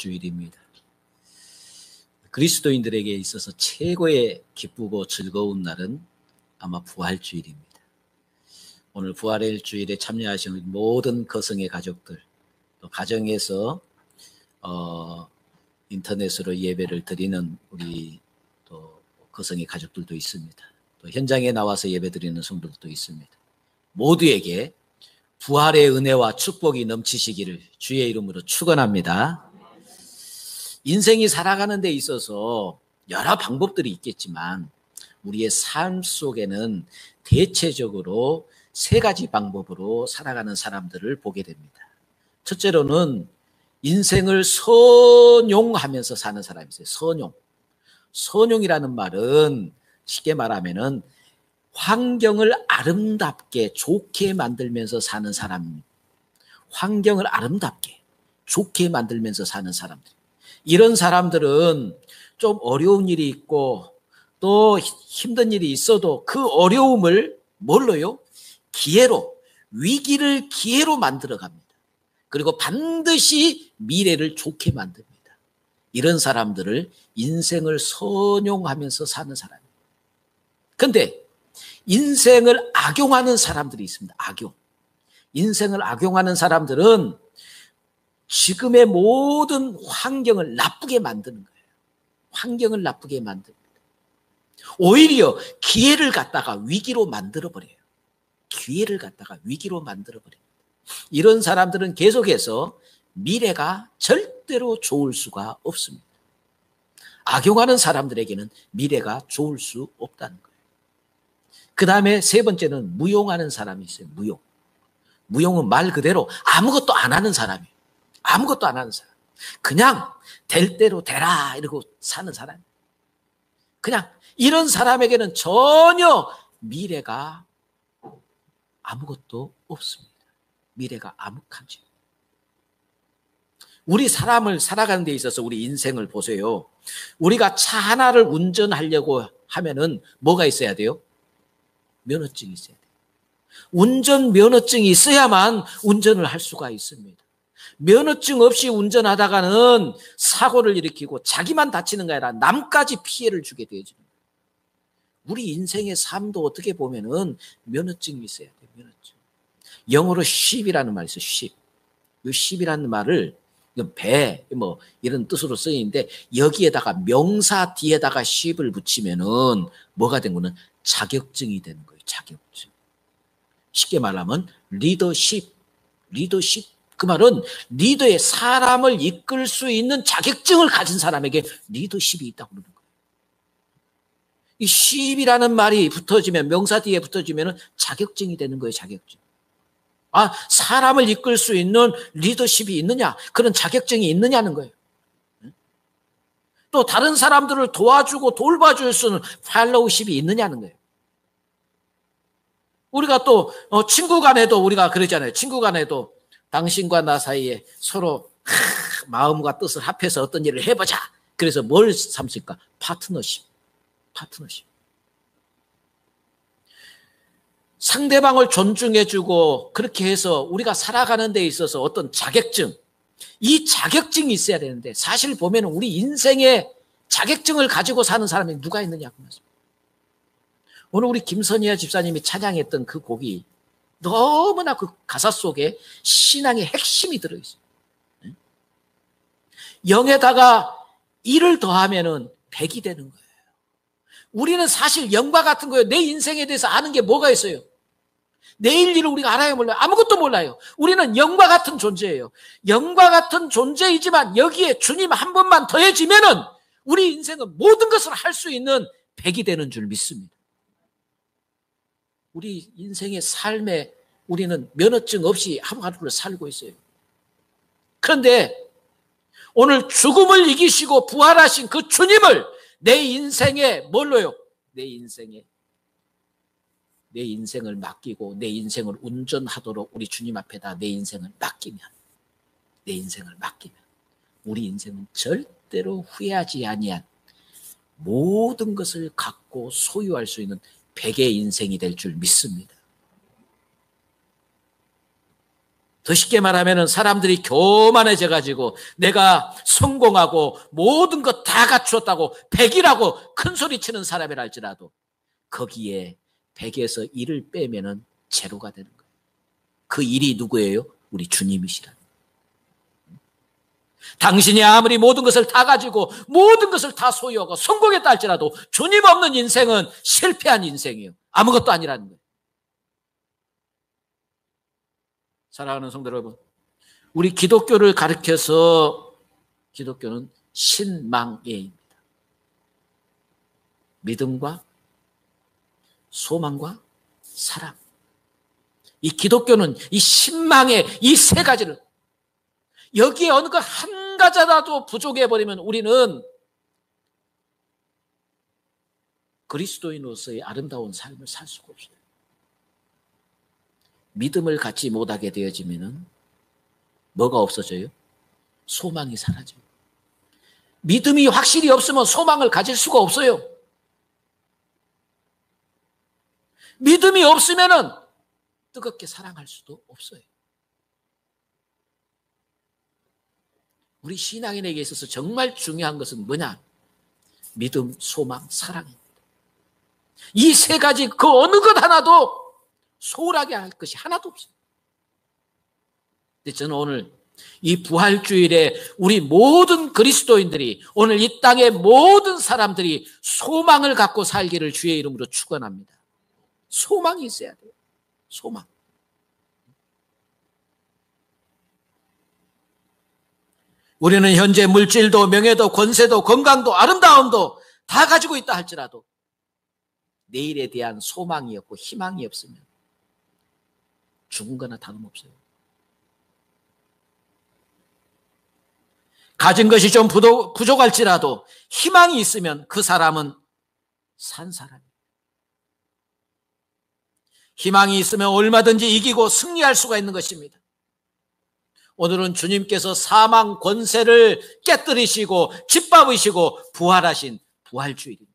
주일입니다. 그리스도인들에게 있어서 최고의 기쁘고 즐거운 날은 아마 부활주일입니다. 오늘 부활의 주일에 참여하신 모든 거성의 가족들, 또 가정에서 인터넷으로 예배를 드리는 우리 또 거성의 가족들도 있습니다. 또 현장에 나와서 예배 드리는 성도들도 있습니다. 모두에게 부활의 은혜와 축복이 넘치시기를 주의 이름으로 축원합니다. 인생이 살아가는 데 있어서 여러 방법들이 있겠지만 우리의 삶 속에는 대체적으로 세 가지 방법으로 살아가는 사람들을 보게 됩니다. 첫째로는 인생을 선용하면서 사는 사람이 있어요. 선용. 선용이라는 말은 쉽게 말하면은 환경을 아름답게 좋게 만들면서 사는 사람입니다. 환경을 아름답게 좋게 만들면서 사는 사람들. 이런 사람들은 좀 어려운 일이 있고 또 힘든 일이 있어도 그 어려움을 뭘로요? 기회로, 위기를 기회로 만들어 갑니다. 그리고 반드시 미래를 좋게 만듭니다. 이런 사람들을 인생을 선용하면서 사는 사람입니다. 그런데 인생을 악용하는 사람들이 있습니다. 악용. 인생을 악용하는 사람들은 지금의 모든 환경을 나쁘게 만드는 거예요. 환경을 나쁘게 만듭니다. 오히려 기회를 갖다가 위기로 만들어버려요. 기회를 갖다가 위기로 만들어버립니다. 이런 사람들은 계속해서 미래가 절대로 좋을 수가 없습니다. 악용하는 사람들에게는 미래가 좋을 수 없다는 거예요. 그 다음에 세 번째는 무용하는 사람이 있어요. 무용. 무용은 말 그대로 아무것도 안 하는 사람이에요. 아무것도 안 하는 사람. 그냥 될 대로 되라 이러고 사는 사람. 그냥 이런 사람에게는 전혀 미래가 아무것도 없습니다. 미래가 암흑하죠. 우리 사람을 살아가는 데 있어서 우리 인생을 보세요. 우리가 차 하나를 운전하려고 하면은 뭐가 있어야 돼요? 면허증이 있어야 돼요. 운전 면허증이 있어야만 운전을 할 수가 있습니다. 면허증 없이 운전하다가는 사고를 일으키고 자기만 다치는 게 아니라 남까지 피해를 주게 되죠. 우리 인생의 삶도 어떻게 보면은 면허증이 있어야 돼요. 면허증. 영어로 ship이라는 말이 있어요. ship. 이 ship이라는 말을 배, 뭐 이런 뜻으로 쓰이는데 여기에다가 명사 뒤에다가 ship을 붙이면은 뭐가 된 거는 자격증이 되는 거예요. 자격증. 쉽게 말하면 리더십. 그 말은 리더의 사람을 이끌 수 있는 자격증을 가진 사람에게 리더십이 있다고 그러는 거예요. 이 ship이라는 말이 붙어지면 명사 뒤에 붙어지면 자격증이 되는 거예요. 자격증. 아, 사람을 이끌 수 있는 리더십이 있느냐? 그런 자격증이 있느냐는 거예요. 또 다른 사람들을 도와주고 돌봐줄 수 있는 팔로우십이 있느냐는 거예요. 우리가 또 친구 간에도 우리가 그러잖아요. 친구 간에도 당신과 나 사이에 서로 마음과 뜻을 합해서 어떤 일을 해보자. 그래서 뭘 삼습니까? 파트너십. 상대방을 존중해주고 그렇게 해서 우리가 살아가는 데 있어서 어떤 자격증, 이 자격증이 있어야 되는데 사실 보면 우리 인생에 자격증을 가지고 사는 사람이 누가 있느냐고 말씀입니다. 오늘 우리 김선희아 집사님이 찬양했던 그 곡이 너무나 그 가사 속에 신앙의 핵심이 들어있어요. 영에다가 1을 더하면은 100이 되는 거예요. 우리는 사실 0과 같은 거예요. 내 인생에 대해서 아는 게 뭐가 있어요? 내일 일을 우리가 알아요, 몰라요? 아무것도 몰라요. 우리는 0과 같은 존재예요. 0과 같은 존재이지만 여기에 주님 한 번만 더해지면은 우리 인생은 모든 것을 할 수 있는 100이 되는 줄 믿습니다. 우리 인생의 삶에 우리는 면허증 없이 하루하루를 살고 있어요. 그런데 오늘 죽음을 이기시고 부활하신 그 주님을 내 인생에 뭘로요? 내 인생을 맡기고 내 인생을 운전하도록 우리 주님 앞에다 내 인생을 맡기면 우리 인생은 절대로 후회하지 아니한 모든 것을 갖고 소유할 수 있는 100의 인생이 될 줄 믿습니다. 더 쉽게 말하면 사람들이 교만해져 가지고 내가 성공하고 모든 것 다 갖추었다고 100이라고 큰 소리 치는 사람이라 할지라도 거기에 100에서 1을 빼면은 제로가 되는 거예요. 그 1이 누구예요? 우리 주님이시라. 당신이 아무리 모든 것을 다 가지고 모든 것을 다 소유하고 성공했다 할지라도 주님 없는 인생은 실패한 인생이에요. 아무것도 아니라는 거예요. 사랑하는 성도 여러분, 우리 기독교를 가르쳐서 기독교는 신망예입니다. 믿음과 소망과 사랑. 이 기독교는 이 신망의 이 세 가지를, 여기에 어느 것 한 가지라도 부족해버리면 우리는 그리스도인으로서의 아름다운 삶을 살 수가 없어요. 믿음을 갖지 못하게 되어지면 뭐가 없어져요? 소망이 사라져요. 믿음이 확실히 없으면 소망을 가질 수가 없어요. 믿음이 없으면 뜨겁게 사랑할 수도 없어요. 우리 신앙인에게 있어서 정말 중요한 것은 뭐냐? 믿음, 소망, 사랑입니다. 이 세 가지 그 어느 것 하나도 소홀하게 할 것이 하나도 없어요. 근데 저는 오늘 이 부활주일에 우리 모든 그리스도인들이, 오늘 이 땅의 모든 사람들이 소망을 갖고 살기를 주의 이름으로 축원합니다. 소망이 있어야 돼요. 소망. 우리는 현재 물질도 명예도 권세도 건강도 아름다움도 다 가지고 있다 할지라도 내일에 대한 소망이 없고 희망이 없으면 죽은 거나 다름없어요. 가진 것이 좀 부족할지라도 희망이 있으면 그 사람은 산 사람이에요. 희망이 있으면 얼마든지 이기고 승리할 수가 있는 것입니다. 오늘은 주님께서 사망 권세를 깨뜨리시고 짓밟으시고 부활하신 부활주일입니다.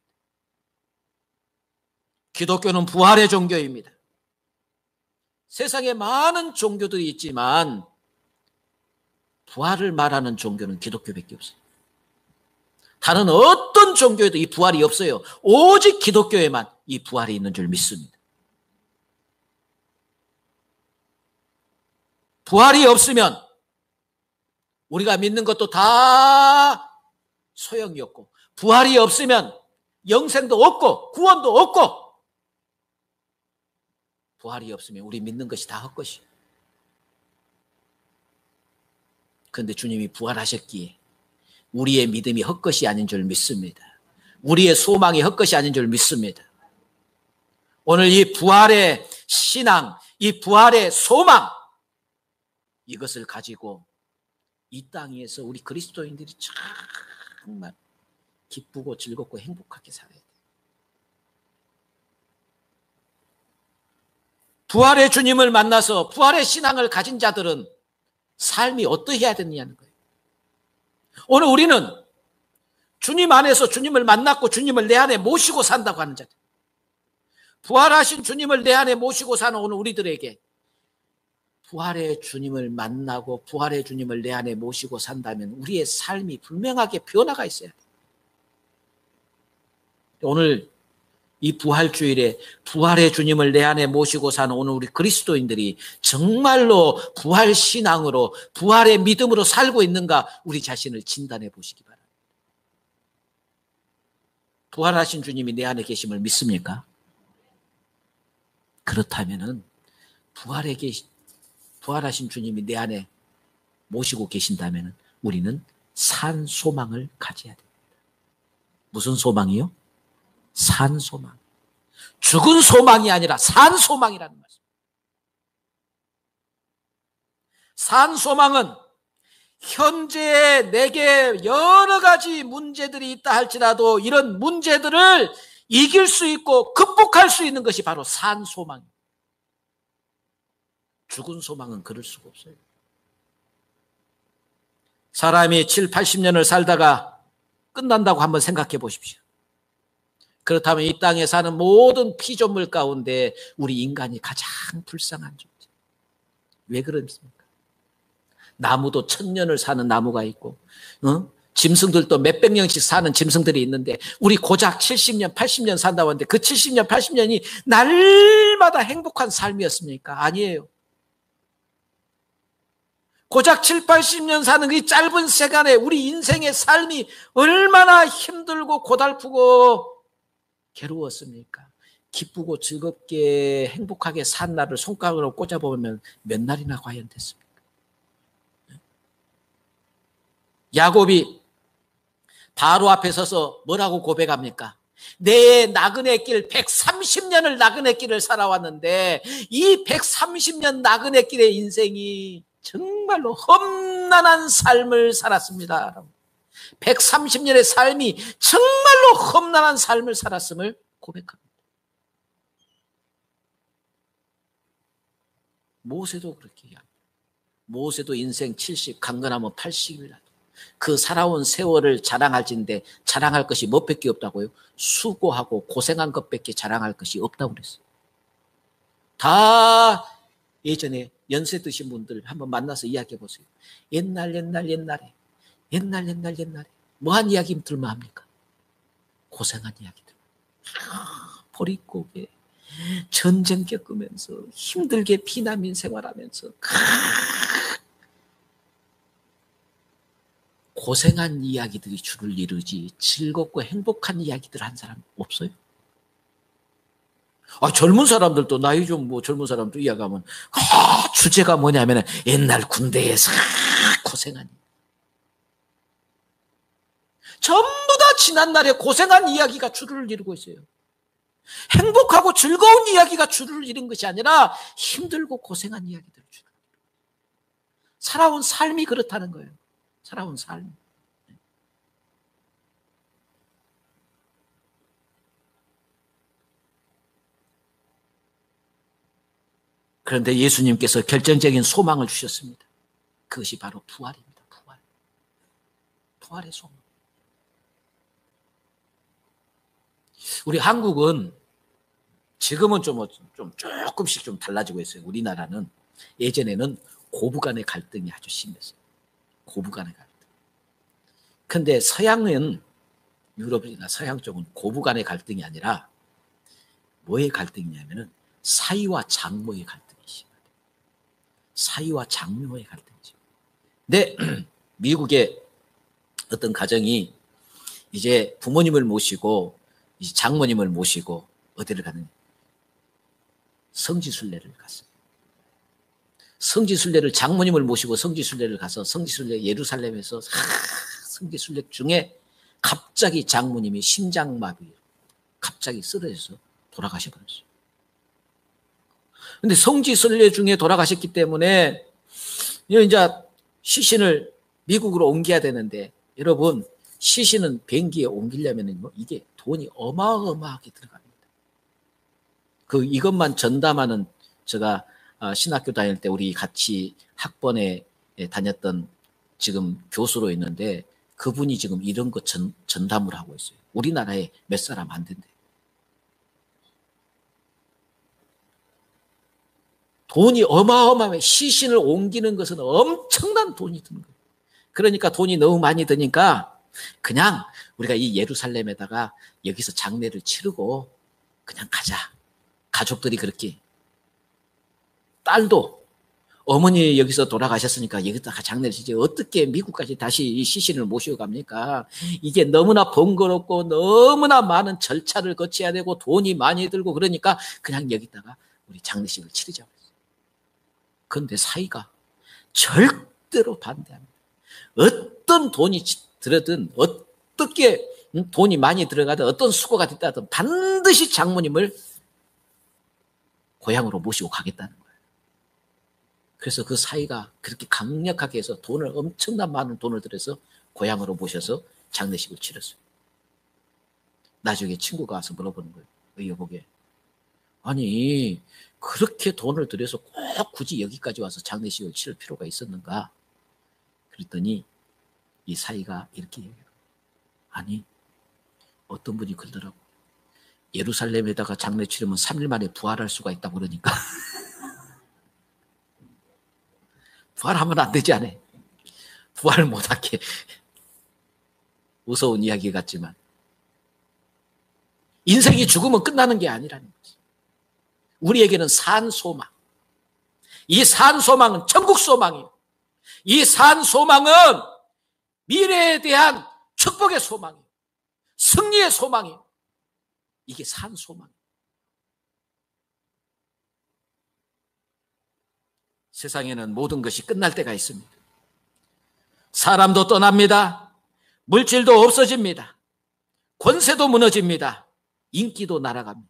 기독교는 부활의 종교입니다. 세상에 많은 종교들이 있지만 부활을 말하는 종교는 기독교밖에 없어요. 다른 어떤 종교에도 이 부활이 없어요. 오직 기독교에만 이 부활이 있는 줄 믿습니다. 부활이 없으면 우리가 믿는 것도 다 소용이 없고, 부활이 없으면 영생도 없고 구원도 없고, 부활이 없으면 우리 믿는 것이 다 헛것이에요. 그런데 주님이 부활하셨기에 우리의 믿음이 헛것이 아닌 줄 믿습니다. 우리의 소망이 헛것이 아닌 줄 믿습니다. 오늘 이 부활의 신앙, 이 부활의 소망, 이것을 가지고 이 땅에서 우리 그리스도인들이 정말 기쁘고 즐겁고 행복하게 살아야 돼요. 부활의 주님을 만나서 부활의 신앙을 가진 자들은 삶이 어떠해야 되느냐는 거예요. 오늘 우리는 주님 안에서 주님을 만났고 주님을 내 안에 모시고 산다고 하는 자들, 부활하신 주님을 내 안에 모시고 사는 오늘 우리들에게 부활의 주님을 만나고 부활의 주님을 내 안에 모시고 산다면 우리의 삶이 분명하게 변화가 있어야 돼요. 오늘 이 부활주일에 부활의 주님을 내 안에 모시고 사는 오늘 우리 그리스도인들이 정말로 부활신앙으로 부활의 믿음으로 살고 있는가, 우리 자신을 진단해 보시기 바랍니다. 부활하신 주님이 내 안에 계심을 믿습니까? 그렇다면은 부활하신 주님이 내 안에 모시고 계신다면 우리는 산 소망을 가져야 됩니다. 무슨 소망이요? 산 소망. 죽은 소망이 아니라 산 소망이라는 말씀. 산 소망은 현재 내게 여러 가지 문제들이 있다 할지라도 이런 문제들을 이길 수 있고 극복할 수 있는 것이 바로 산 소망입니다. 죽은 소망은 그럴 수가 없어요. 사람이 7, 80년을 살다가 끝난다고 한번 생각해 보십시오. 그렇다면 이 땅에 사는 모든 피조물 가운데 우리 인간이 가장 불쌍한 존재. 왜 그렇습니까? 나무도 1000년을 사는 나무가 있고, 짐승들도 몇백 년씩 사는 짐승들이 있는데, 우리 고작 70년, 80년 산다고 하는데, 그 70년, 80년이 날마다 행복한 삶이었습니까? 아니에요. 고작 7, 80년 사는 이 짧은 시간에 우리 인생의 삶이 얼마나 힘들고 고달프고 괴로웠습니까? 기쁘고 즐겁게 행복하게 산 날을 손가락으로 꽂아보면 몇 날이나 과연 됐습니까? 야곱이 바로 앞에 서서 뭐라고 고백합니까? 내 나그네 길 130년을 나그네 길을 살아왔는데 이 130년 나그네 길의 인생이 정말로 험난한 삶을 살았습니다. 130년의 삶이 정말로 험난한 삶을 살았음을 고백합니다. 모세도 그렇게 얘기합니다. 모세도 인생 70, 강건하면 80이라. 그 살아온 세월을 자랑할진데 자랑할 것이 뭐밖에 없다고요? 수고하고 고생한 것밖에 자랑할 것이 없다고 그랬어요. 다 예전에 연세 드신 분들 한번 만나서 이야기해 보세요. 옛날에 뭐한 이야기들만 합니까? 고생한 이야기들. 보릿고개 전쟁 겪으면서 힘들게 피난민 생활하면서 고생한 이야기들이 주를 이루지 즐겁고 행복한 이야기들 한 사람 없어요? 젊은 사람들도 나이 좀 젊은 사람도 이야기하면 주제가 뭐냐면 옛날 군대에서 고생한 전부 다 지난날에 고생한 이야기가 주를 이루고 있어요. 행복하고 즐거운 이야기가 주를 이룬 것이 아니라 힘들고 고생한 이야기들을 주를 살아온 삶이 그렇다는 거예요. 살아온 삶. 그런데 예수님께서 결정적인 소망을 주셨습니다. 그것이 바로 부활입니다. 부활. 부활의 소망. 우리 한국은 지금은 조금씩 좀 달라지고 있어요. 우리나라는 예전에는 고부간의 갈등이 아주 심했어요. 고부간의 갈등. 근데 서양은 유럽이나 서양 쪽은 고부간의 갈등이 아니라 뭐의 갈등이냐면은 사위와 장모의 갈등이 심해요. 사위와 장모의 갈등이죠. 근데 미국의 어떤 가정이 이제 부모님을 모시고 이제 장모님을 모시고 어디를 가느냐? 성지순례를 갔어요. 성지순례를 장모님을 모시고 성지순례를 가서 성지순례 예루살렘에서 성지순례 중에 갑자기 장모님이 심장마비 갑자기 쓰러져서 돌아가셔 버렸어요. 근데 성지순례 중에 돌아가셨기 때문에 이제 시신을 미국으로 옮겨야 되는데 여러분 시신은 비행기에 옮기려면 이게 돈이 어마어마하게 들어갑니다. 이것만 전담하는 제가 신학교 다닐 때 우리 같이 학번에 다녔던 지금 교수로 있는데 그분이 지금 이런 거 전담을 하고 있어요. 우리나라에 몇 사람 안 된대. 돈이 어마어마해. 시신을 옮기는 것은 엄청난 돈이 드는 거예요. 그러니까 돈이 너무 많이 드니까 그냥 우리가 이 예루살렘에다가 여기서 장례를 치르고 그냥 가자. 가족들이 그렇게. 딸도 어머니 여기서 돌아가셨으니까 여기다가 장례를 치지 어떻게 미국까지 다시 이 시신을 모시고 갑니까? 이게 너무나 번거롭고 너무나 많은 절차를 거쳐야 되고 돈이 많이 들고 그러니까 그냥 여기다가 우리 장례식을 치르자고 했어요. 그런데 사위가 절대로 반대합니다. 어떤 돈이 들어든 어떻게 돈이 많이 들어가든 어떤 수고가 됐다든 반드시 장모님을 고향으로 모시고 가겠다는 거예요. 그래서 그 사위가 그렇게 강력하게 해서 엄청난 많은 돈을 들여서 고향으로 모셔서 장례식을 치렀어요. 나중에 친구가 와서 물어보는 거예요. 여보게, 아니 그렇게 돈을 들여서 꼭 굳이 여기까지 와서 장례식을 치를 필요가 있었는가? 그랬더니 이 사위가 이렇게 얘기해요. 아니 어떤 분이 그러더라고. 예루살렘에다가 장례 치르면 3일 만에 부활할 수가 있다고 그러니까 부활하면 안 되지 않아요? 부활을 못하게 무서운 이야기 같지만 인생이 죽으면 끝나는 게 아니라는 거죠. 우리에게는 산 소망. 이 산 소망은 천국 소망이에요. 이 산 소망은 미래에 대한 축복의 소망이에요. 승리의 소망이에요. 이게 산 소망이에요. 세상에는 모든 것이 끝날 때가 있습니다. 사람도 떠납니다. 물질도 없어집니다. 권세도 무너집니다. 인기도 날아갑니다.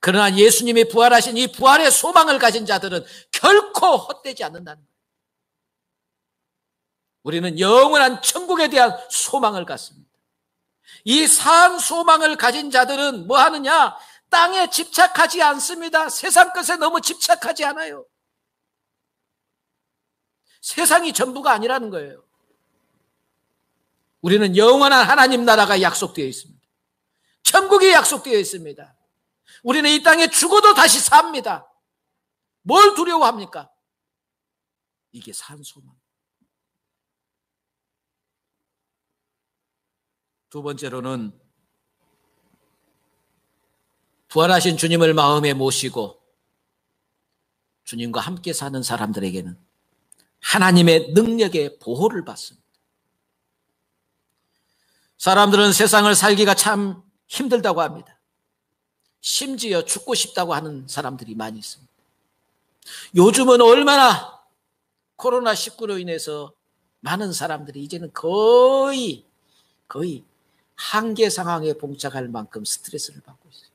그러나 예수님이 부활하신 이 부활의 소망을 가진 자들은 결코 헛되지 않는다는 거예요. 우리는 영원한 천국에 대한 소망을 갖습니다. 이 산 소망을 가진 자들은 뭐 하느냐? 땅에 집착하지 않습니다. 세상 것에 너무 집착하지 않아요. 세상이 전부가 아니라는 거예요. 우리는 영원한 하나님 나라가 약속되어 있습니다. 천국이 약속되어 있습니다. 우리는 이 땅에 죽어도 다시 삽니다. 뭘 두려워합니까? 이게 산 소망. 두 번째로는 부활하신 주님을 마음에 모시고 주님과 함께 사는 사람들에게는 하나님의 능력의 보호를 받습니다. 사람들은 세상을 살기가 참 힘들다고 합니다. 심지어 죽고 싶다고 하는 사람들이 많이 있습니다. 요즘은 얼마나 코로나19로 인해서 많은 사람들이 이제는 거의 한계 상황에 봉착할 만큼 스트레스를 받고 있어요.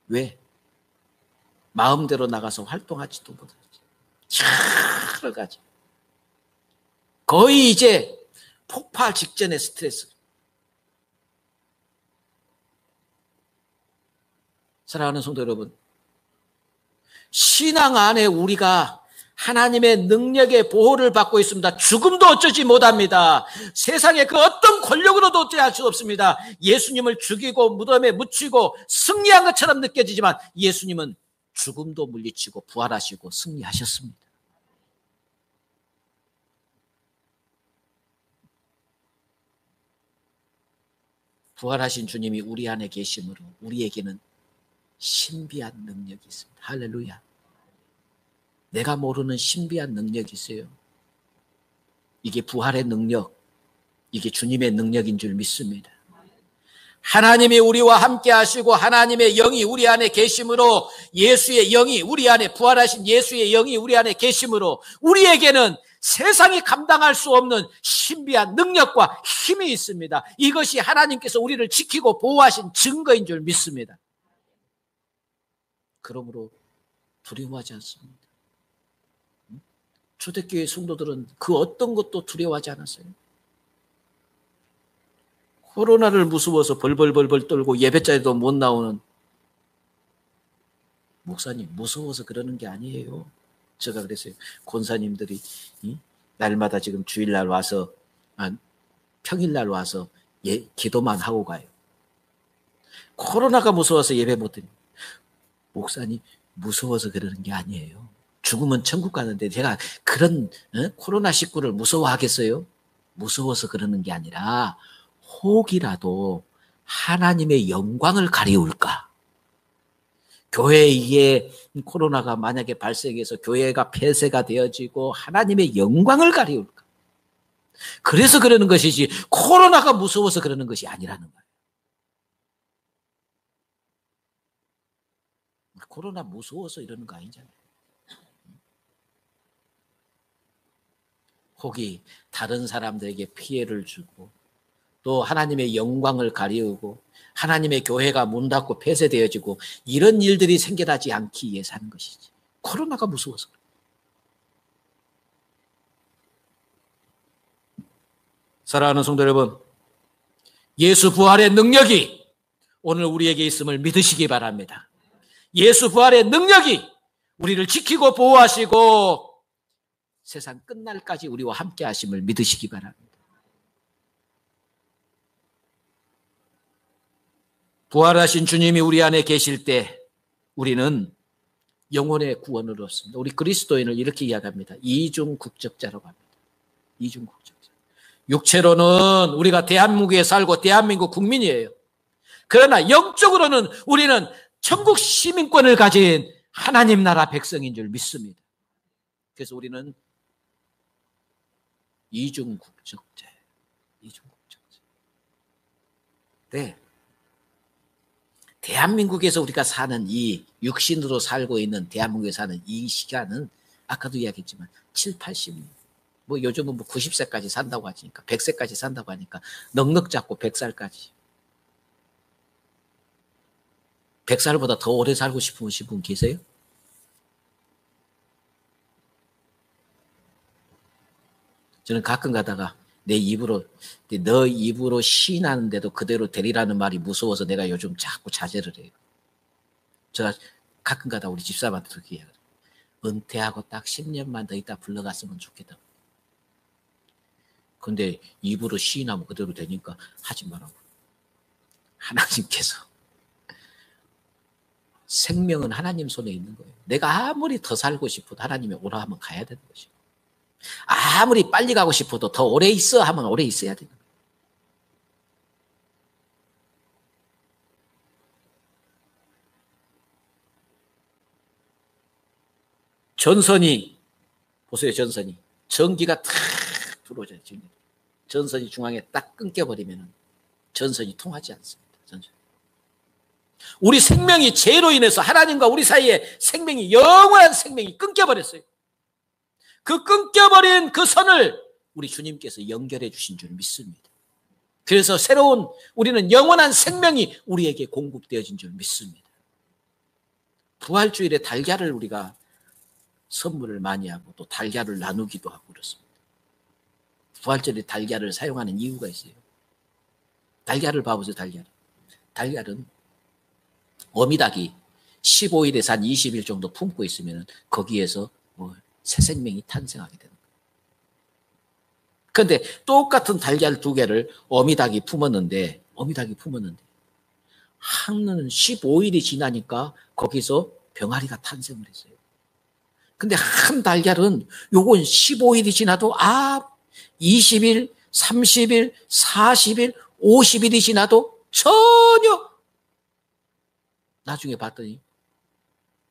왜? 마음대로 나가서 활동하지도 못하지. 여러 가지. 거의 이제 폭발 직전의 스트레스. 사랑하는 성도 여러분, 신앙 안에 우리가 하나님의 능력의 보호를 받고 있습니다. 죽음도 어쩌지 못합니다. 세상의 그 어떤 권력으로도 어찌할 수 없습니다. 예수님을 죽이고 무덤에 묻히고 승리한 것처럼 느껴지지만 예수님은 죽음도 물리치고 부활하시고 승리하셨습니다. 부활하신 주님이 우리 안에 계심으로 우리에게는 신비한 능력이 있습니다. 할렐루야. 내가 모르는 신비한 능력이 있어요. 이게 부활의 능력, 이게 주님의 능력인 줄 믿습니다. 하나님이 우리와 함께 하시고 하나님의 영이 우리 안에 계심으로 예수의 영이 우리 안에 부활하신 예수의 영이 우리 안에 계심으로 우리에게는 세상이 감당할 수 없는 신비한 능력과 힘이 있습니다. 이것이 하나님께서 우리를 지키고 보호하신 증거인 줄 믿습니다. 그러므로 두려워하지 않습니다. 초대교회 성도들은 그 어떤 것도 두려워하지 않았어요. 코로나를 무서워서 벌벌벌벌 떨고 예배자리도 못 나오는 목사님, 무서워서 그러는 게 아니에요. 제가 그랬어요. 권사님들이 날마다 지금 주일날 와서 평일날 와서 기도만 하고 가요. 코로나가 무서워서 예배 못 드립니다. 목사님, 무서워서 그러는 게 아니에요. 죽으면 천국 가는데 제가 그런 코로나19를 무서워하겠어요? 무서워서 그러는 게 아니라 혹이라도 하나님의 영광을 가리울까? 교회에 이게 코로나가 만약에 발생해서 교회가 폐쇄가 되어지고 하나님의 영광을 가리울까? 그래서 그러는 것이지 코로나가 무서워서 그러는 것이 아니라는 거예요. 코로나 무서워서 이러는 거 아니잖아요. 혹이 다른 사람들에게 피해를 주고 또 하나님의 영광을 가리우고 하나님의 교회가 문 닫고 폐쇄되어지고 이런 일들이 생겨나지 않기 위해서 하는 것이지. 코로나가 무서워서 그래요. 사랑하는 성도 여러분, 예수 부활의 능력이 오늘 우리에게 있음을 믿으시기 바랍니다. 예수 부활의 능력이 우리를 지키고 보호하시고 세상 끝날까지 우리와 함께 하심을 믿으시기 바랍니다. 부활하신 주님이 우리 안에 계실 때 우리는 영혼의 구원을 얻습니다. 우리 그리스도인을 이렇게 이야기합니다. 이중 국적자라고 합니다. 이중 국적자. 육체로는 우리가 대한민국에 살고 대한민국 국민이에요. 그러나 영적으로는 우리는 천국 시민권을 가진 하나님 나라 백성인 줄 믿습니다. 그래서 우리는 이중 국적자예요. 이중 국적자. 네. 대한민국에서 우리가 사는 이 육신으로 살고 있는 대한민국에 사는 이 시간은 아까도 이야기했지만 7, 80년. 뭐 요즘은 뭐 90세까지 산다고 하니까 100세까지 산다고 하니까 넉넉 잡고 100살까지. 100살보다 더 오래 살고 싶으신 분 계세요? 저는 가끔 가다가 너 입으로 시인하는데도 그대로 되리라는 말이 무서워서 내가 요즘 자꾸 자제를 해요. 제가 가끔 가다 우리 집사람한테 그렇게 이야기해요. 은퇴하고 딱 10년만 더 있다 불러갔으면 좋겠다. 근데 입으로 시인하면 그대로 되니까 하지 말라고. 하나님께서 생명은 하나님 손에 있는 거예요. 내가 아무리 더 살고 싶어도 하나님이 오라 하면 가야 되는 것이에요. 아무리 빨리 가고 싶어도 더 오래 있어 하면 오래 있어야 되는 거예요. 전선이 보세요. 전선이 전기가 탁 들어오잖아요. 전선이 중앙에 딱 끊겨버리면 전선이 통하지 않습니다. 전선. 우리 생명이 죄로 인해서 하나님과 우리 사이에 생명이 영원한 생명이 끊겨버렸어요. 그 끊겨버린 그 선을 우리 주님께서 연결해 주신 줄 믿습니다. 그래서 새로운 우리는 영원한 생명이 우리에게 공급되어진 줄 믿습니다. 부활주일에 달걀을 우리가 선물을 많이 하고 또 달걀을 나누기도 하고 그렇습니다. 부활절에 달걀을 사용하는 이유가 있어요. 달걀을 봐보세요. 달걀은 어미닭이 15일에서 한 20일 정도 품고 있으면 거기에서 새 생명이 탄생하게 되는 거예요. 그런데 똑같은 달걀 2개를 어미닭이 품었는데 한 15일이 지나니까 거기서 병아리가 탄생을 했어요. 근데 한 달걀은 요건 15일이 지나도 20일, 30일, 40일, 50일이 지나도 전혀 나중에 봤더니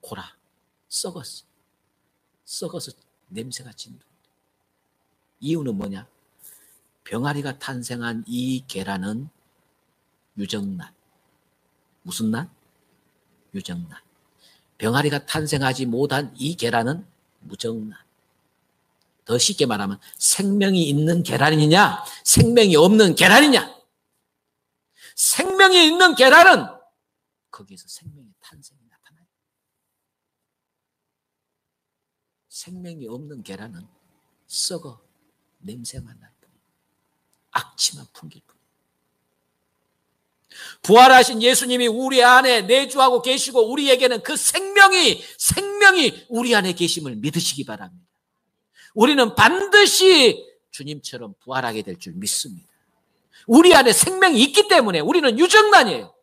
고라 썩었어. 썩어서 냄새가 진동. 이유는 뭐냐? 병아리가 탄생한 이 계란은 유정란. 무슨 란? 유정란. 병아리가 탄생하지 못한 이 계란은 무정란. 더 쉽게 말하면 생명이 있는 계란이냐 생명이 없는 계란이냐. 생명이 있는 계란은 거기에서 생명의 탄생이 나타나요. 생명이 없는 계란은 썩어 냄새만 날 뿐이에요. 악취만 풍길 뿐이에요. 부활하신 예수님이 우리 안에 내주하고 계시고 우리에게는 그 생명이 우리 안에 계심을 믿으시기 바랍니다. 우리는 반드시 주님처럼 부활하게 될 줄 믿습니다. 우리 안에 생명이 있기 때문에 우리는 유정란이에요.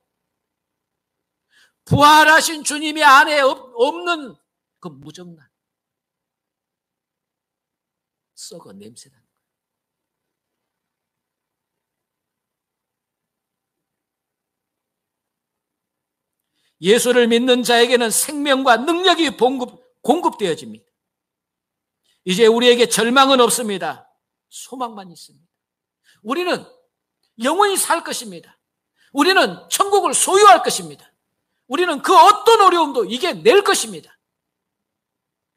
부활하신 주님이 안에 없는 그 무정란. 썩어 냄새나는 거예요. 예수를 믿는 자에게는 생명과 능력이 공급되어집니다. 이제 우리에게 절망은 없습니다. 소망만 있습니다. 우리는 영원히 살 것입니다. 우리는 천국을 소유할 것입니다. 우리는 그 어떤 어려움도 이겨낼 것입니다.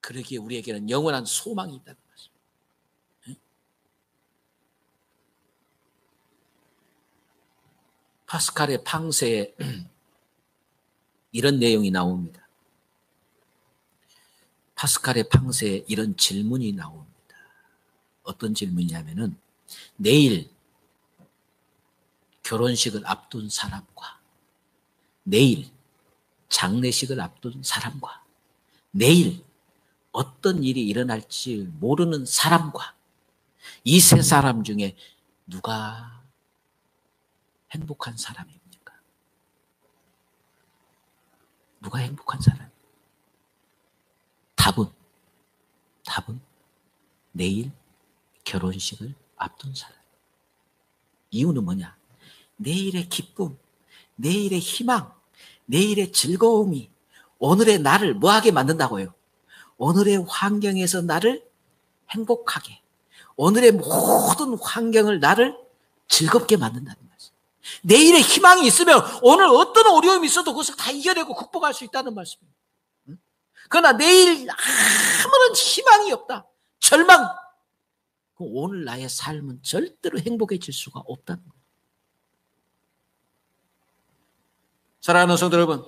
그러기에 우리에게는 영원한 소망이 있다는 것입니다. 파스칼의 팡세에 이런 내용이 나옵니다. 파스칼의 팡세에 이런 질문이 나옵니다. 어떤 질문이냐면은 내일 결혼식을 앞둔 사람과 내일 장례식을 앞둔 사람과 내일 어떤 일이 일어날지 모르는 사람과 이 세 사람 중에 누가 행복한 사람입니까? 누가 행복한 사람? 답은 내일 결혼식을 앞둔 사람. 이유는 뭐냐? 내일의 기쁨, 내일의 희망, 내일의 즐거움이 오늘의 나를 뭐하게 만든다고요? 오늘의 환경에서 나를 행복하게, 오늘의 모든 환경을 나를 즐겁게 만든다는 말씀. 내일의 희망이 있으면 오늘 어떤 어려움이 있어도 그것을 다 이겨내고 극복할 수 있다는 말씀이에요. 그러나 내일 아무런 희망이 없다, 절망, 그럼 오늘 나의 삶은 절대로 행복해질 수가 없다는 거예요. 사랑하는 성도 여러분,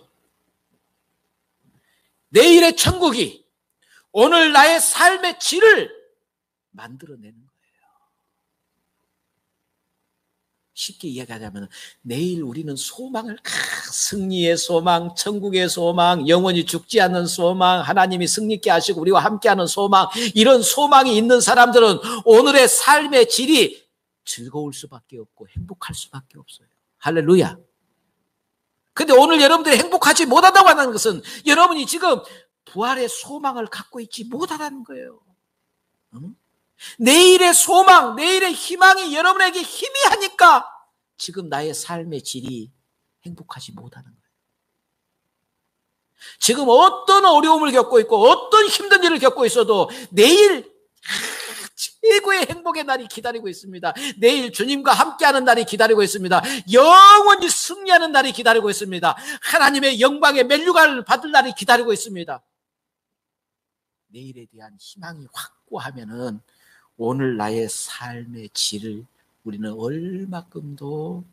내일의 천국이 오늘 나의 삶의 질을 만들어내는 거예요. 쉽게 이야기하자면 내일 우리는 소망을, 승리의 소망, 천국의 소망, 영원히 죽지 않는 소망, 하나님이 승리케 하시고 우리와 함께하는 소망, 이런 소망이 있는 사람들은 오늘의 삶의 질이 즐거울 수밖에 없고 행복할 수밖에 없어요. 할렐루야. 근데 오늘 여러분들이 행복하지 못하다고 하는 것은 여러분이 지금 부활의 소망을 갖고 있지 못하다는 거예요. 내일의 소망, 내일의 희망이 여러분에게 희미하니까 지금 나의 삶의 질이 행복하지 못하는 거예요. 지금 어떤 어려움을 겪고 있고 어떤 힘든 일을 겪고 있어도 내일 최고의 행복의 날이 기다리고 있습니다. 내일 주님과 함께하는 날이 기다리고 있습니다. 영원히 승리하는 날이 기다리고 있습니다. 하나님의 영광의 면류관을 받을 날이 기다리고 있습니다. 내일에 대한 희망이 확고하면은 오늘 나의 삶의 질을 우리는 얼마큼도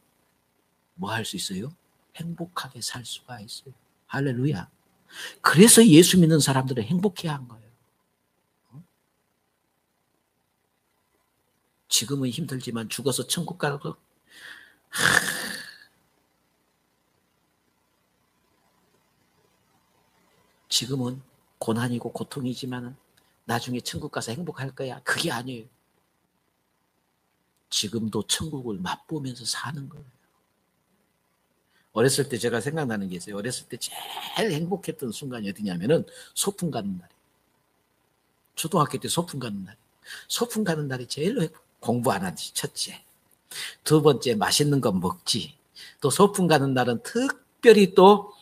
뭐 할 수 있어요? 행복하게 살 수가 있어요. 할렐루야. 그래서 예수 믿는 사람들은 행복해야 한 거예요. 지금은 힘들지만 죽어서 천국 가고 지금은 고난이고 고통이지만 나중에 천국 가서 행복할 거야. 그게 아니에요. 지금도 천국을 맛보면서 사는 거예요. 어렸을 때 제가 생각나는 게 있어요. 어렸을 때 제일 행복했던 순간이 어디냐면은 소풍 가는 날이에요. 초등학교 때 소풍 가는 날. 소풍 가는 날이 제일 공부 안 하지, 첫째. 두 번째, 맛있는 거 먹지. 또 소풍 가는 날은 특별히 또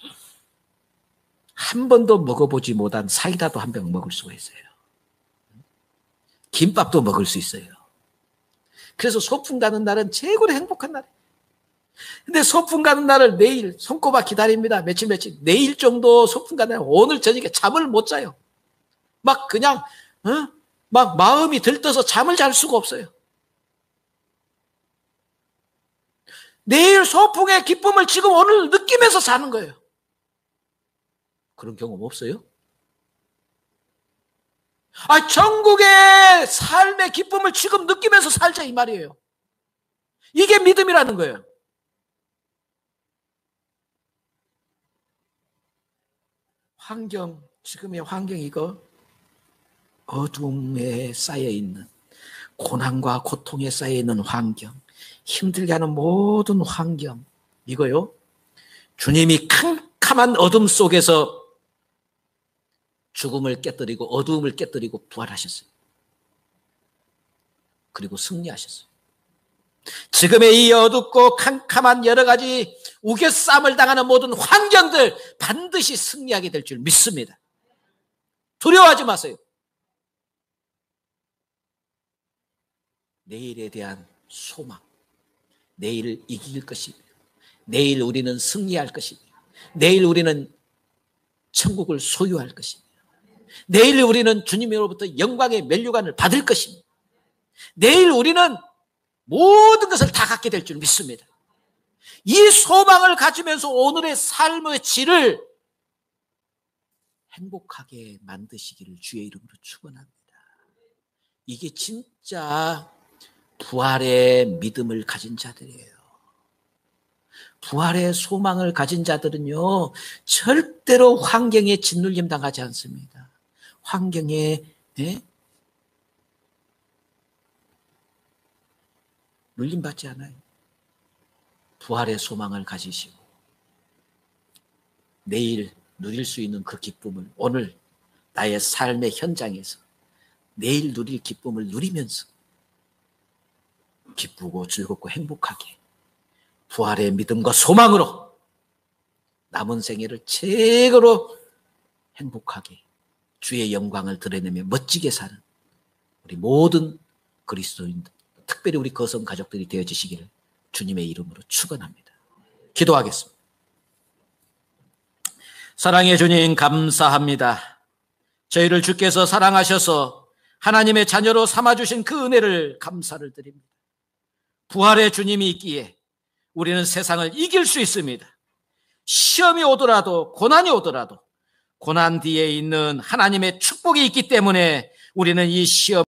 한 번도 먹어보지 못한 사이다도 한 병 먹을 수가 있어요. 김밥도 먹을 수 있어요. 그래서 소풍 가는 날은 최고로 행복한 날이에요. 근데 소풍 가는 날을 내일 손꼽아 기다립니다. 며칠. 내일 정도 소풍 가는 날, 오늘 저녁에 잠을 못 자요. 막 그냥, 막 마음이 들떠서 잠을 잘 수가 없어요. 내일 소풍의 기쁨을 지금 오늘 느끼면서 사는 거예요. 그런 경험 없어요? 천국의 삶의 기쁨을 지금 느끼면서 살자 이 말이에요. 이게 믿음이라는 거예요. 지금의 환경 이거 어둠에 쌓여있는, 고난과 고통에 쌓여있는 환경, 힘들게 하는 모든 환경, 이거요, 주님이 캄캄한 어둠 속에서 죽음을 깨뜨리고 어두움을 깨뜨리고 부활하셨어요. 그리고 승리하셨어요. 지금의 이 어둡고 캄캄한 여러 가지 우겨싸움을 당하는 모든 환경들 반드시 승리하게 될 줄 믿습니다. 두려워하지 마세요. 내일에 대한 소망, 내일을 이길 것입니다. 내일 우리는 승리할 것입니다. 내일 우리는 천국을 소유할 것입니다. 내일 우리는 주님으로부터 영광의 면류관을 받을 것입니다. 내일 우리는 모든 것을 다 갖게 될 줄 믿습니다. 이 소망을 가지면서 오늘의 삶의 질을 행복하게 만드시기를 주의 이름으로 축원합니다. 이게 진짜 부활의 믿음을 가진 자들이에요. 부활의 소망을 가진 자들은요, 절대로 환경에 짓눌림 당하지 않습니다. 환경에 눌림받지 않아요. 부활의 소망을 가지시고 내일 누릴 수 있는 그 기쁨을 오늘 나의 삶의 현장에서 내일 누릴 기쁨을 누리면서 기쁘고 즐겁고 행복하게 부활의 믿음과 소망으로 남은 생애를 최고로 행복하게 주의 영광을 드러내며 멋지게 사는 우리 모든 그리스도인들, 특별히 우리 거성 가족들이 되어지시기를 주님의 이름으로 축원합니다. 기도하겠습니다. 사랑의 주님, 감사합니다. 저희를 주께서 사랑하셔서 하나님의 자녀로 삼아주신 그 은혜를 감사를 드립니다. 부활의 주님이 있기에 우리는 세상을 이길 수 있습니다. 시험이 오더라도, 고난이 오더라도 고난 뒤에 있는 하나님의 축복이 있기 때문에 우리는 이 시험